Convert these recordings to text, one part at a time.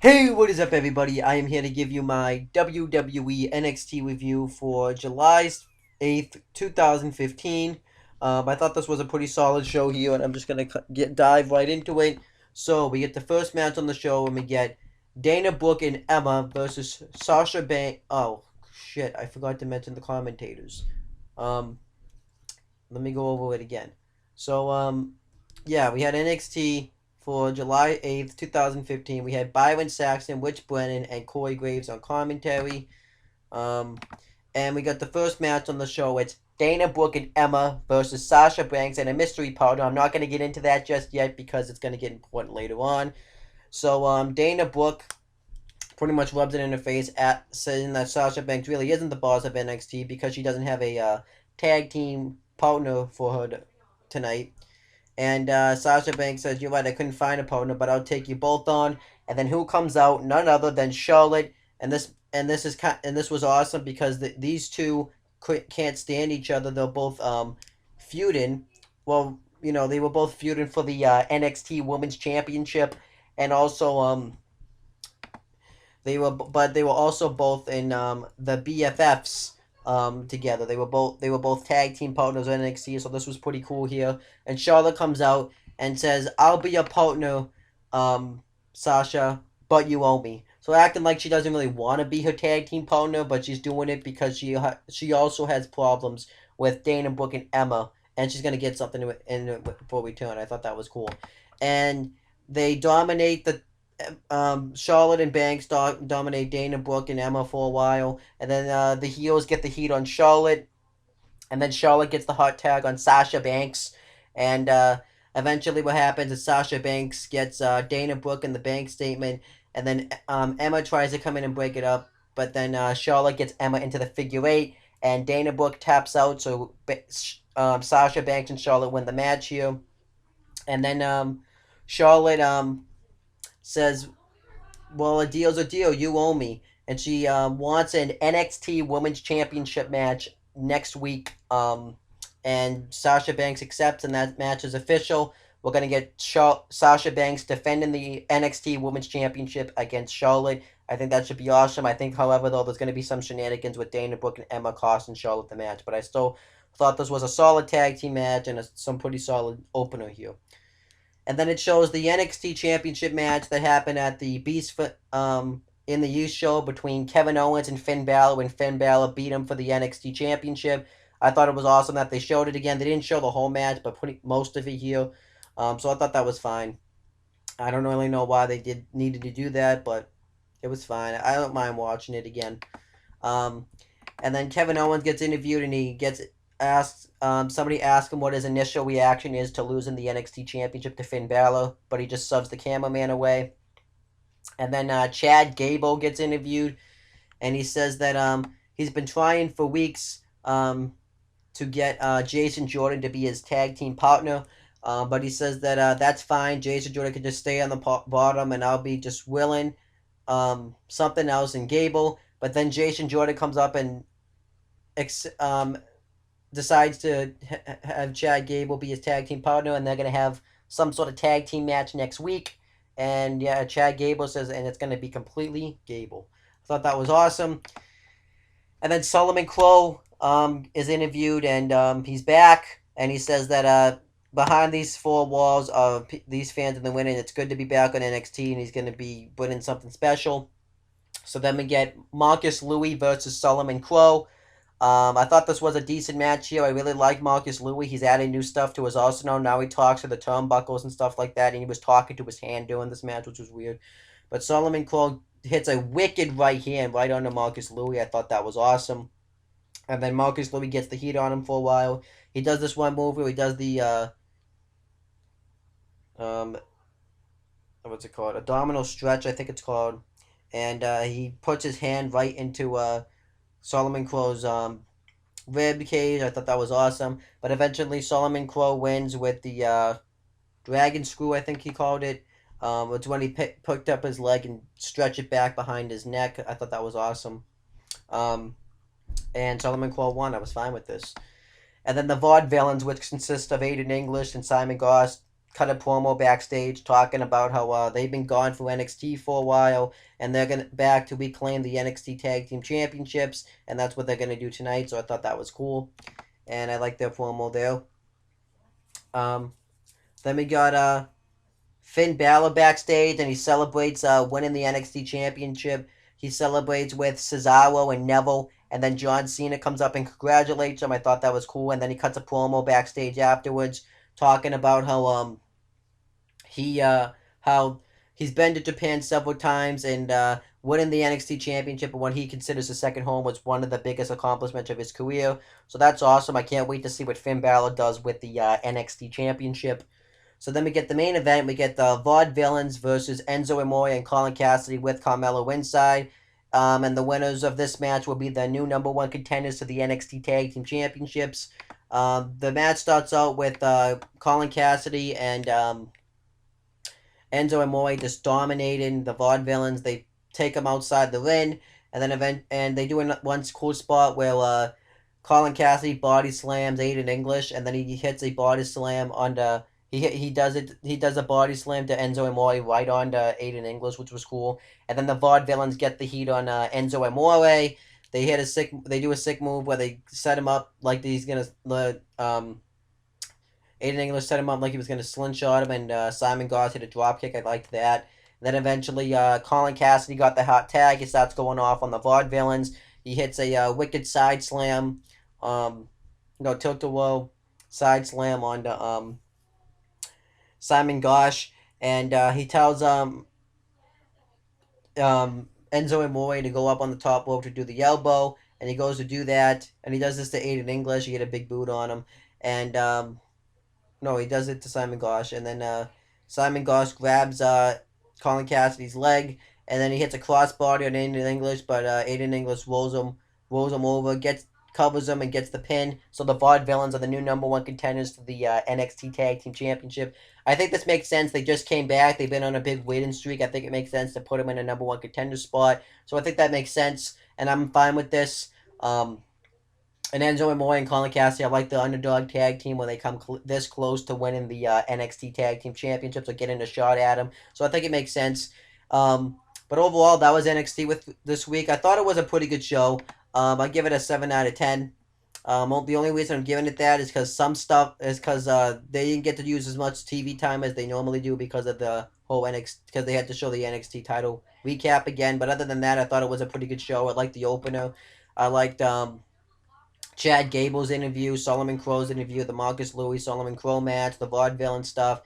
Hey, what is up, everybody? I am here to give you my WWE NXT review for July 8th, 2015. I thought this was a pretty solid show here, and I'm just gonna dive right into it. So we get the first match on the show, and we get Dana Brooke and Emma versus Sasha Banks. Oh shit! I forgot to mention the commentators. Um, Let me go over it again. So yeah, we had NXT for July 8th, 2015. We had Byron Saxton, Rich Brennan, and Corey Graves on commentary. Um, and we got the first match on the show. It's Dana Brooke and Emma versus Sasha Banks and a mystery partner. I'm not going to get into that just yet because it's going to get important later on. So Dana Brooke pretty much rubs it in her face at saying that Sasha Banks really isn't the boss of NXT because she doesn't have a tag team partner for her tonight. And Sasha Banks says, "You're right, I couldn't find a partner, but I'll take you both on." And then who comes out? None other than Charlotte. And this was awesome because these two can't stand each other. They're both feuding. Well, they were both feuding for the NXT Women's Championship, and also they were also both in the BFFs together. They were both tag team partners in NXT, so this was pretty cool here. And Charlotte comes out and says, "I'll be your partner, Sasha, but you owe me." So acting like she doesn't really want to be her tag team partner, but she's doing it because she also has problems with Dana Brooke and Emma, and she's gonna get something in for return. I thought that was cool, and they dominate the Charlotte and Banks dominate Dana Brooke and Emma for a while, and then the heels get the heat on Charlotte, and then Charlotte gets the hot tag on Sasha Banks, and eventually what happens is Sasha Banks gets Dana Brooke in the bank statement, and then Emma tries to come in and break it up, but then Charlotte gets Emma into the figure eight, and Dana Brooke taps out, so Sasha Banks and Charlotte win the match here, and then Charlotte says, "Well, a deal's a deal. You owe me." And she wants an NXT Women's Championship match next week. And Sasha Banks accepts, and that match is official. We're going to get Sasha Banks defending the NXT Women's Championship against Charlotte. I think that should be awesome. I think, however, though, there's going to be some shenanigans with Dana Brooke and Emma costing Charlotte the match. But I still thought this was a solid tag team match and some pretty solid opener here. And then it shows the NXT Championship match that happened at the in the youth show between Kevin Owens and Finn Balor when Finn Balor beat him for the NXT Championship. I thought it was awesome that they showed it again. They didn't show the whole match, but putting most of it here. So I thought that was fine. I don't really know why they needed to do that, but it was fine. I don't mind watching it again. Um, and then Kevin Owens gets interviewed, and he gets asked. Somebody asked him what his initial reaction is to losing the NXT Championship to Finn Balor, but he just shoves the cameraman away. And then Chad Gable gets interviewed, and he says that he's been trying for weeks to get Jason Jordan to be his tag team partner. But he says that that's fine. Jason Jordan can just stay on the bottom, and I'll be just willing something else in Gable. But then Jason Jordan comes up and decides to have Chad Gable be his tag team partner, and they're going to have some sort of tag team match next week. And yeah, Chad Gable says, and it's going to be completely Gable. I thought that was awesome. And then Solomon Crowe is interviewed, and he's back, and he says that behind these four walls of these fans in the winning, it's good to be back on NXT, and he's going to be putting something special. So then we get Marcus Louis versus Solomon Crowe. I thought this was a decent match here. I really like Marcus Louis. He's adding new stuff to his arsenal. Now he talks to the turnbuckles and stuff like that, and he was talking to his hand during this match, which was weird. But Solomon Crowe hits a wicked right hand right onto Marcus Louis. I thought that was awesome. And then Marcus Louis gets the heat on him for a while. He does this one move where he does the what's it called? Abdominal stretch, I think it's called. And he puts his hand right into Solomon Crowe's rib cage. I thought that was awesome. But eventually Solomon Crowe wins with the dragon screw, I think he called it. It's when he picked up his leg and stretched it back behind his neck. I thought that was awesome. And Solomon Crowe won. I was fine with this. And then the Vaudevillains, which consist of Aiden English and Simon Goss, cut a promo backstage talking about how they've been gone from NXT for a while and they're gonna back to reclaim the NXT Tag Team Championships, and that's what they're gonna do tonight. So I thought that was cool, and I like their promo there. Um, then we got Finn Balor backstage, and he celebrates winning the NXT Championship. He celebrates with Cesaro and Neville, and then John Cena comes up and congratulates him. I thought that was cool, and then he cuts a promo backstage afterwards, talking about he how he's been to Japan several times, and winning the NXT Championship and what he considers his second home was one of the biggest accomplishments of his career. So that's awesome. I can't wait to see what Finn Balor does with the NXT Championship. So then we get the main event. We get the Vaudevillains versus Enzo Amore and Colin Cassidy with Carmelo inside. And the winners of this match will be the new number one contenders to the NXT Tag Team Championships. The match starts out with Colin Cassidy and Enzo Amore just dominating the Vaudevillains. They take them outside the ring, and then they do one cool spot where Colin Cassidy body slams Aiden English, and then he hits a body slam on the he does a body slam to Enzo Amore right onto Aiden English, which was cool. And then the Vaudevillains get the heat on Enzo Amore. They do a sick move where they set him up like he's gonna Aiden English set him up like he was gonna slingshot him, and Simon Gauze hit a drop kick. I liked that. And then eventually, Colin Cassidy got the hot tag. He starts going off on the Vaudevillains. He hits a wicked side slam, tilt-a-whirl side slam onto Simon Gauze, and he tells Enzo Amore to go up on the top rope to do the elbow, and he goes to do that, and he does this to Aiden English. He get a big boot on him, and no, he does it to Simon Gauze, and then Simon Gauze grabs Colin Cassidy's leg, and then he hits a crossbody on Aiden English, but Aiden English rolls him over, covers him, and gets the pin. So the Vaudevillains are the new number one contenders to the NXT Tag Team Championship. I think this makes sense. They just came back. They've been on a big waiting streak. I think it makes sense to put them in a number one contender spot. So I think that makes sense, and I'm fine with this. And Enzo Amore and Colin Cassidy, I like the underdog tag team when they come this close to winning the NXT Tag Team Championships or getting a shot at them. So I think it makes sense. But overall, that was NXT with this week. I thought it was a pretty good show. I give it a 7 out of 10. The only reason I'm giving it that is because they didn't get to use as much TV time as they normally do because of the whole NXT, because they had to show the NXT title recap again. But other than that, I thought it was a pretty good show. I liked the opener. I liked Chad Gable's interview, Solomon Crow's interview, the Marcus Louis Solomon Crow match, the Vaudevillain stuff,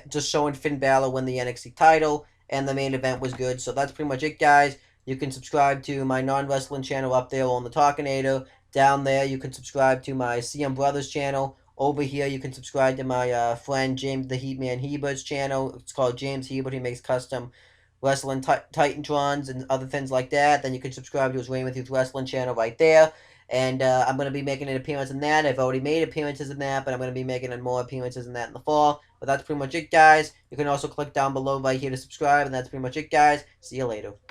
just showing Finn Balor win the NXT title, and the main event was good. So that's pretty much it, guys. You can subscribe to my non-wrestling channel up there on the Talkinator. Down there, you can subscribe to my CM Brothers channel. Over here, you can subscribe to my friend James the Heatman Hebert's channel. It's called James Hebert. He makes custom wrestling Titantrons and other things like that. Then you can subscribe to his Rain With Youth Wrestling channel right there. And I'm going to be making an appearance in that. I've already made appearances in that, but I'm going to be making more appearances in that in the fall. But that's pretty much it, guys. You can also click down below right here to subscribe, and that's pretty much it, guys. See you later.